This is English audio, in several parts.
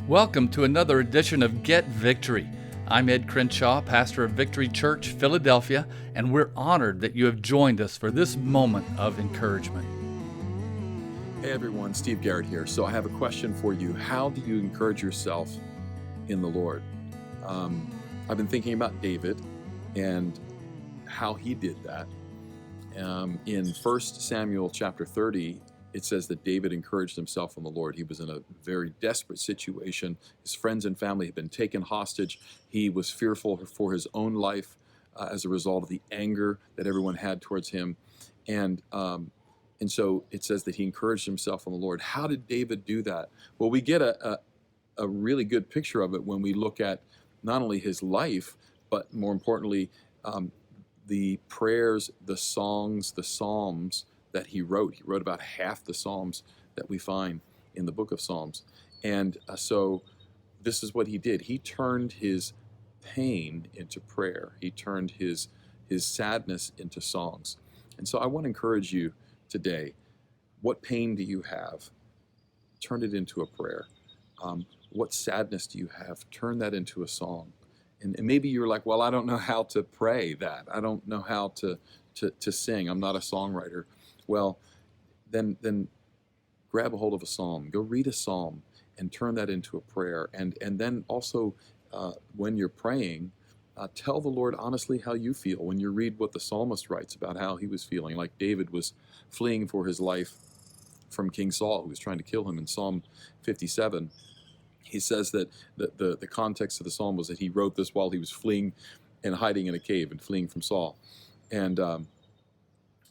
Welcome to another edition of Get Victory. I'm Ed Crenshaw, pastor of Victory Church, Philadelphia, and we're honored that you have joined us for this moment of encouragement. Hey everyone, Steve Garrett here. So I have a question for you. How do you encourage yourself in the Lord? I've been thinking about David and how he did that. In 1 Samuel chapter 30, it says that David encouraged himself in the Lord. He was in a very desperate situation. His friends and family had been taken hostage. He was fearful for his own life as a result of the anger that everyone had towards him. And so it says that he encouraged himself in the Lord. How did David do that? Well, we get a really good picture of it when we look at not only his life, but more importantly, the prayers, the songs, the psalms that he wrote. He wrote about half the psalms that we find in the book of Psalms. And so this is what he did. He turned his pain into prayer. He turned his sadness into songs. And so I want to encourage you today. What pain do you have? Turn it into a prayer. What sadness do you have? Turn that into a song. And maybe you're like, well, I don't know how to pray that. I don't know how to sing. I'm not a songwriter. Well, then grab a hold of a psalm. Go read a psalm and turn that into a prayer. And then also, when you're praying, tell the Lord honestly how you feel. When you read what the psalmist writes about how he was feeling, like David was fleeing for his life from King Saul, who was trying to kill him in Psalm 57. He says that the context of the psalm was that he wrote this while he was fleeing and hiding in a cave and fleeing from Saul.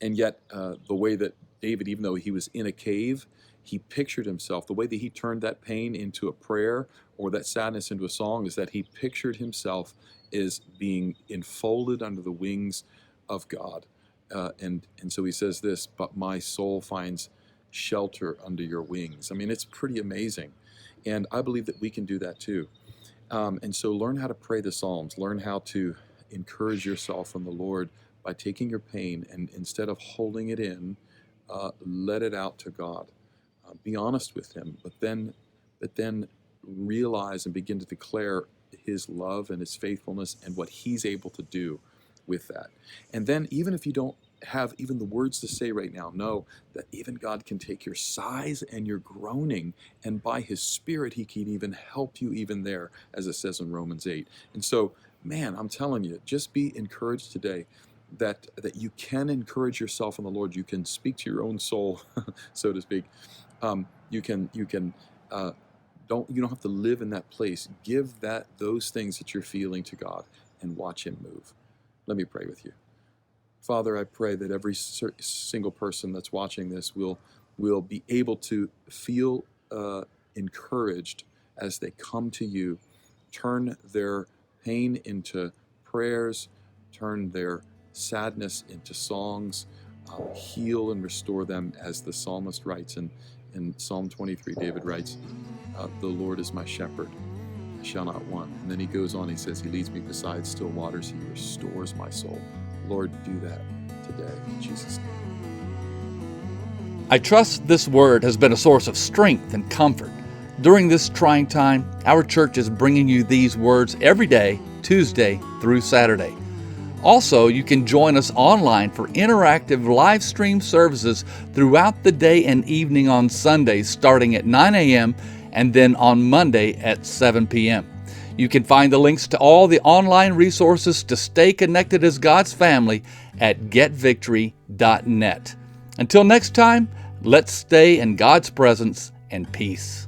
And yet, the way that David, even though he was in a cave, he pictured himself, the way that he turned that pain into a prayer or that sadness into a song is that he pictured himself as being enfolded under the wings of God. And so he says this, but my soul finds shelter under your wings. I mean, it's pretty amazing. And I believe that we can do that too. And so learn how to pray the Psalms. Learn how to encourage yourself in the Lord by taking your pain and instead of holding it in, let it out to God. Be honest with Him, but then realize and begin to declare His love and His faithfulness and what He's able to do with that. And then even if you don't have even the words to say right now, know that even God can take your sighs and your groaning, and by His Spirit He can even help you even there, as it says in Romans 8. And so, man, I'm telling you, just be encouraged today that you can encourage yourself in the Lord. You can speak to your own soul, so to speak. You don't have to live in that place. Give those things that you're feeling to God and watch Him move. Let me pray with you. Father, I pray that every single person that's watching this will be able to feel encouraged as they come to you. Turn their pain into prayers, turn their sadness into songs, heal and restore them, as the psalmist writes in Psalm 23. David writes, the Lord is my shepherd, I shall not want. And then he goes on, he says, he leads me beside still waters, he restores my soul. Lord, do that today in Jesus' name. I trust this word has been a source of strength and comfort. During this trying time, our church is bringing you these words every day, Tuesday through Saturday. Also, you can join us online for interactive live stream services throughout the day and evening on Sundays starting at 9 a.m. and then on Monday at 7 p.m. You can find the links to all the online resources to stay connected as God's family at getvictory.net. Until next time, let's stay in God's presence and peace.